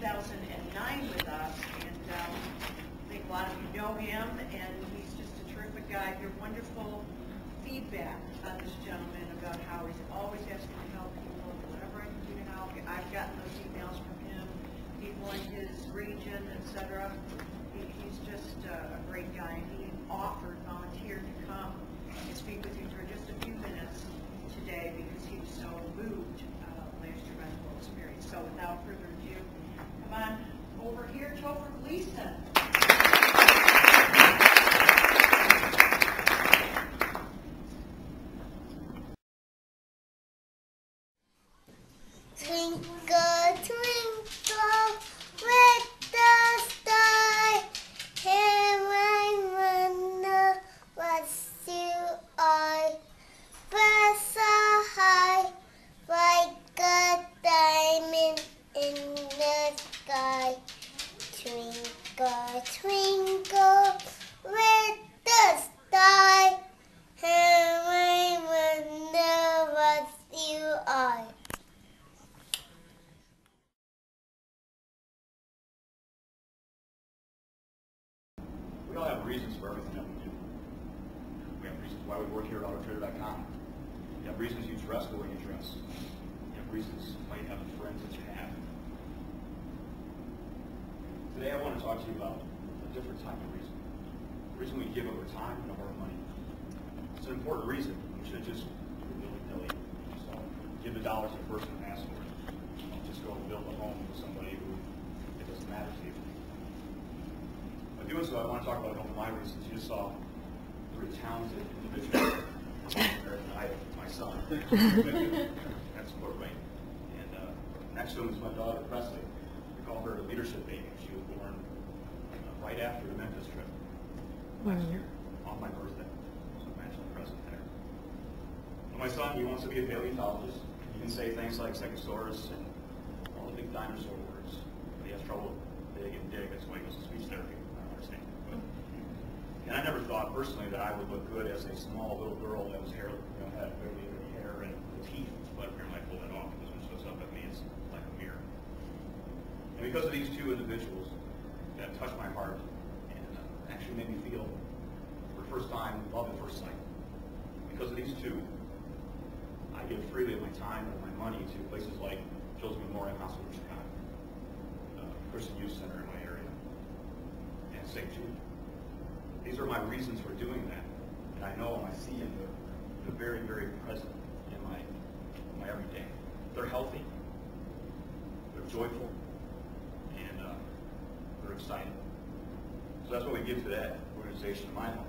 2009 with us, and I think a lot of you know him, and he's just a terrific guy. Your wonderful feedback on this gentleman about how he's always asking to help people, whatever I can do to help. I've gotten those emails from him, people in his region, etc. He's just a great guy, and he volunteered to come and speak with you for just a few minutes today because he was so moved last year by the whole experience. So without further ado, come on over here, Topher Gleason. Twinkle, twinkle, with the star, how I wonder what you are. Fly so high, like a diamond in the sky. Twinkle, twinkle, with the star, how I wonder what you are. We all have reasons for everything that we do. We have reasons why we work here at AutoTrader.com. You have reasons you dress the way you dress. You have reasons why you have the friends that you have. Today I want to talk to you about a different type of reason. The reason we give of our time and of our money. It's an important reason. We shouldn't just willy-nilly give the dollars to the person who asks for it. Don't just go build a home with somebody who it doesn't matter to you. By doing so, I want to talk about one of my reasons. You just saw three talented individuals compared to my son. That's quarterback. And next to him is my daughter, Presley. We call her a leadership baby. She was born right after the Memphis trip last year, on my birthday. So I'm actually present there. And my son, he wants to be a paleontologist. He can say things like Stegosaurus and all the big dinosaur words, but he has trouble with big and dig. That's why he goes to speech therapy. And I never thought personally that I would look good as a small little girl that was had barely any hair and the teeth, but apparently I pulled that off because when she looks up at me, it's like a mirror. And because of these two individuals that touched my heart and actually made me feel, for the first time, love at first sight. Because of these two, I give freely of my time and my money to places like Children's Memorial Hospital in Chicago, Christian Youth Center in my area, and St. Jude. These are my reasons for doing that, and I know I see them. They're very, very present in my everyday. They're healthy, they're joyful, and they're excited. So that's what we give to that organization in my home.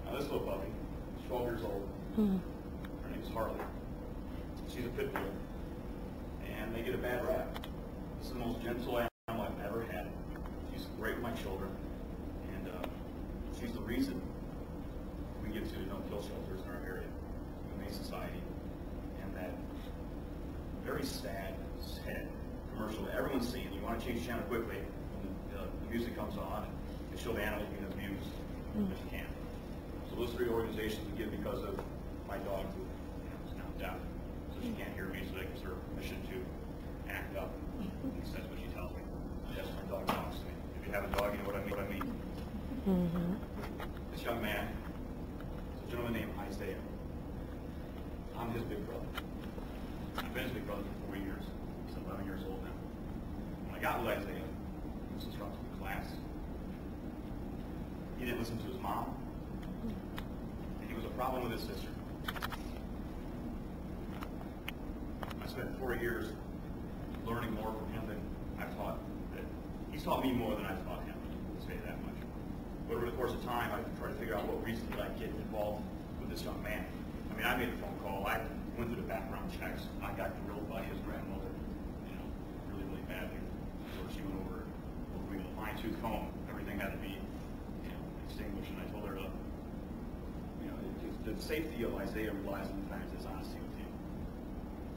Now this little puppy, she's 12 years old. Her name is Harley. She's a pit bull, and they get a bad rap. It's the most gentle animal I've ever had. She's great with my children. She's the reason we get to no-kill shelters in our area, Humane Society, and that very sad commercial that everyone's seen. You want to change the channel quickly when the music comes on and they show the animals being abused, but you can't. So those three organizations we give because of my dog who is now deaf, so she can't hear me, so that gives her permission to act up. At least that's what she tells me. That's what my dog talks to me. If you have a dog, you know what I mean. This young man is a gentleman named Isaiah. I'm his big brother. I've been his big brother for 4 years. He's 11 years old now. When I got with Isaiah, he was instructed in class. He didn't listen to his mom. And he was a problem with his sister. I spent 4 years learning more from him than I've taught. He's taught me more than I've taught him, to say that much. But over the course of time, I tried to figure out what reason did I get involved with this young man. I mean, I made a phone call. I went through the background checks. I got grilled by his grandmother, really, really badly. So she went over with a fine-tooth comb. Everything had to be, extinguished. And I told her, the safety of Isaiah relies on the fact that his honesty with you.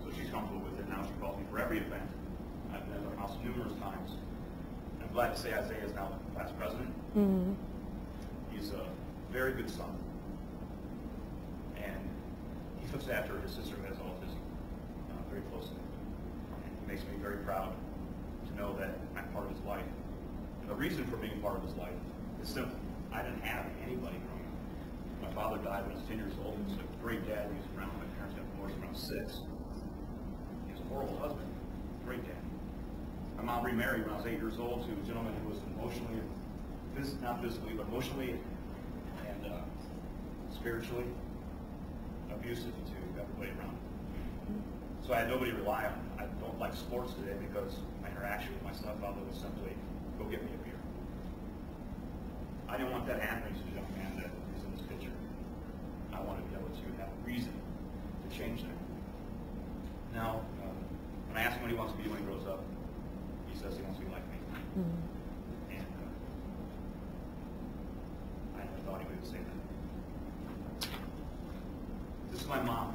So she's comfortable with it. Now she calls me for every event. I've been at our house numerous times. I'm glad to say Isaiah is now the class president. He's a very good son. And looks after his sister who has autism very closely. And he makes me very proud to know that I'm part of his life. And the reason for being part of his life is simple. I didn't have anybody growing up. My father died when I was 10 years old. He was a great dad. He was around when my parents got divorced when I was 6. He was a horrible husband, great dad. My mom remarried when I was 8 years old to a gentleman who was emotionally, not physically, but emotionally and spiritually abusive to everybody around me. So I had nobody to rely on. I don't like sports today because my interaction with my stepfather was simply, go get me a beer. I didn't want that happening to the young man that is in this picture. I wanted to be able to have a reason to change that. Now, when I ask him what he wants to be when he grows up, he says he wants to be like me. And I never thought he would say that. This is my mom.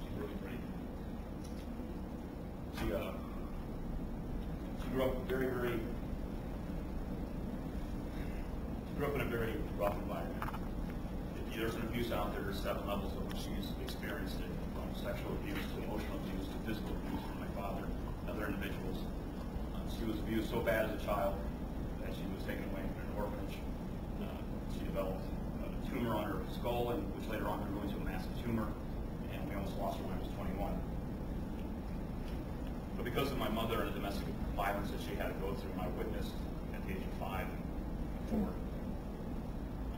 She's really pretty. She grew up in a very rough environment. There's an abuse out there. There's 7 levels of which she's experienced it, from sexual abuse to emotional abuse to physical abuse from my father and other individuals. She was abused so bad as a child that she was taken away from an orphanage. She developed a tumor on her skull, and which later on grew into a massive tumor, and we almost lost her when I was 21. But because of my mother and the domestic violence that she had to go through, and I witnessed at the age of 5 and 4,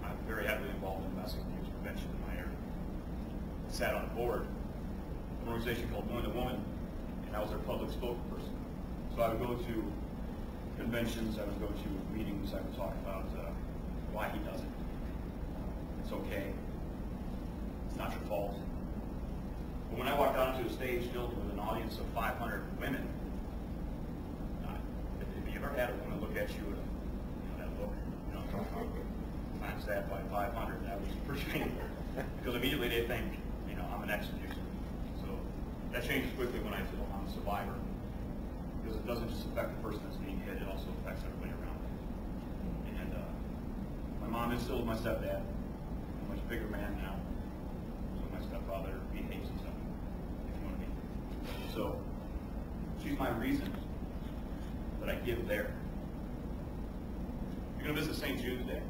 I'm very heavily involved in domestic abuse prevention in my area. I sat on a board of an organization called Woman to Woman, and I was their public spokesperson. So I would go to conventions, I would go to meetings, I would talk about why he does it. It's okay. It's not your fault. But when I walked out onto a stage filled with an audience of 500 women, if you ever had a woman look at you with that look, times that by 500, that was pretty painful. Because immediately they think, I'm an ex-abuser. So that changes quickly when I feel I'm a survivor. Because it doesn't just affect the person that's being hit, it also affects everybody around them. And my mom is still my stepdad. I'm a much bigger man now. So my stepfather, he hates himself, if you want to be. So she's my reason that I give there. You're going to visit St. Jude today.